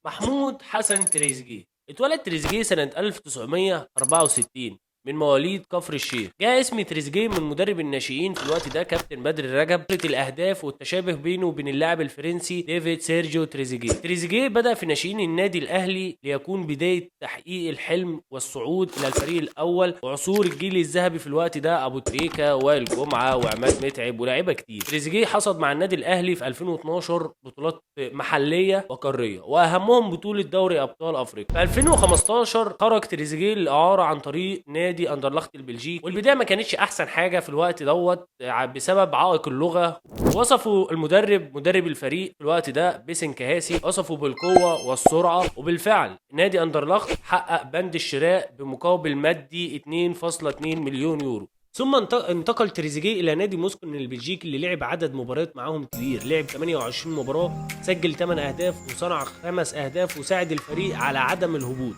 محمود حسن تريزيجيه. اتولد تريزيجيه سنة 1964 من مواليد كفر الشيخ. جاء اسم تريزيجيه من مدرب الناشئين في الوقت ده كابتن بدر رجب. فكرة الأهداف والتشابه بينه وبين اللاعب الفرنسي ديفيد سيرجيو تريزيجيه. تريزيجيه بدأ في ناشئين النادي الأهلي ليكون بداية تحقيق الحلم والصعود إلى الفريق الأول، وعصور الجيل الذهبي في الوقت ده أبو تريكة وائل جمعة وعماد متعب ولاعيبة كتير. تريزيجيه حصد مع النادي الأهلي في 2012 بطولات محلية وقارية، وأهمهم بطولة دوري أبطال أفريقيا. في 2015 خرج تريزيجيه للإعارة عن طريق نادي أندرلخت البلجيكي، والبداية ما كانتش أحسن حاجة في الوقت دوت بسبب عائق اللغة. وصفوا مدرب الفريق في الوقت ده باسم كهاسي، وصفوا بالقوة والسرعة، وبالفعل نادي أندرلخت حقق بند الشراء بمقابل مادي 2.2 مليون يورو. ثم انتقل تريزيجيه الى نادي موسكو البلجيكي اللي لعب عدد مباريات معاهم كبير، لعب 28 مباراه، سجل 8 اهداف وصنع 5 اهداف، وساعد الفريق على عدم الهبوط.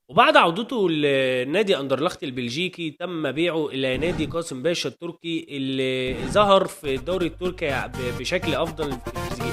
وبعد عودته لنادي أندرلخت البلجيكي تم بيعه إلى نادي قاسم باشا التركي اللي ظهر في الدوري التركي بشكل أفضل في تريزيجيه.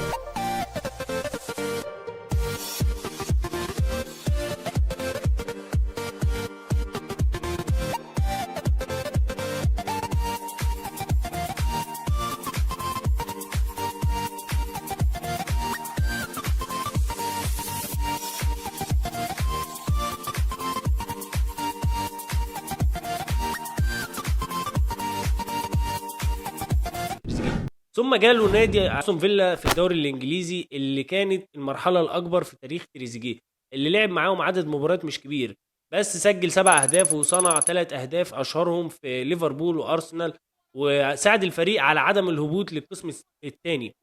ثم جاله نادي استون فيلا في الدوري الانجليزي اللي كانت المرحله الاكبر في تاريخ تريزيجيه، اللي لعب معاهم عدد مباريات مش كبير، بس سجل 7 اهداف وصنع 3 اهداف اشهرهم في ليفربول وارسنال، وساعد الفريق على عدم الهبوط للقسم الثاني.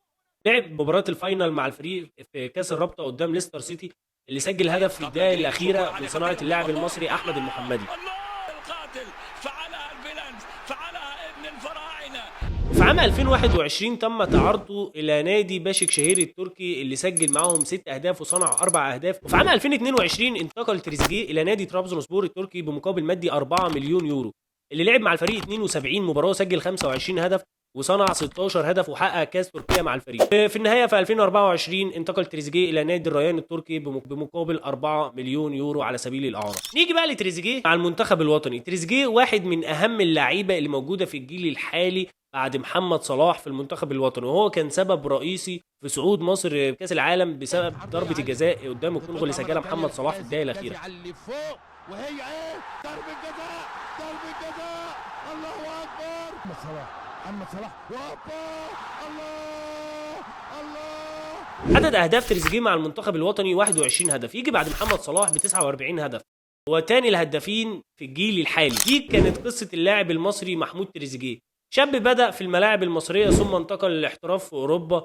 لعب مباراه الفاينل مع الفريق في كاس الرابطه قدام ليستر سيتي، اللي سجل هدف في الدقائق الاخيره بصناعه اللاعب المصري احمد المحمدي. وفي عام 2021 تم تعارضه الى نادي باشك شهير التركي اللي سجل معاهم 6 اهداف وصنع 4 اهداف. وفي عام 2022 انتقل تريزيجيه الى نادي طرابزونسبور التركي بمقابل مادي 4 مليون يورو، اللي لعب مع الفريق 72 مباراه، سجل 25 هدف وصنع 16 هدف وحقق كاس تركيا مع الفريق. في النهايه في 2024 انتقل تريزيجيه الى نادي الريان التركي بمقابل 4 مليون يورو على سبيل الاعاره. نيجي بقى لتريزيجيه مع المنتخب الوطني. تريزيجيه واحد من اهم اللعيبه اللي موجوده في الجيل الحالي بعد محمد صلاح في المنتخب الوطني، وهو كان سبب رئيسي في صعود مصر كاس العالم بسبب ضربه الجزاء قدام الكونغو اللي سجلها محمد صلاح في الدقيقه الاخيره. وهي ايه ضربه جزاء، ضربه جزاء، الله اكبر، محمد صلاح، محمد صلاح، الله الله. عدد اهداف تريزيجيه مع المنتخب الوطني 21 هدف، يجي بعد محمد صلاح ب 49 هدف، هو تاني الهدافين في الجيل الحالي. دي كانت قصه اللاعب المصري محمود تريزيجيه، شاب بدأ في الملاعب المصريه ثم انتقل للاحتراف في اوروبا،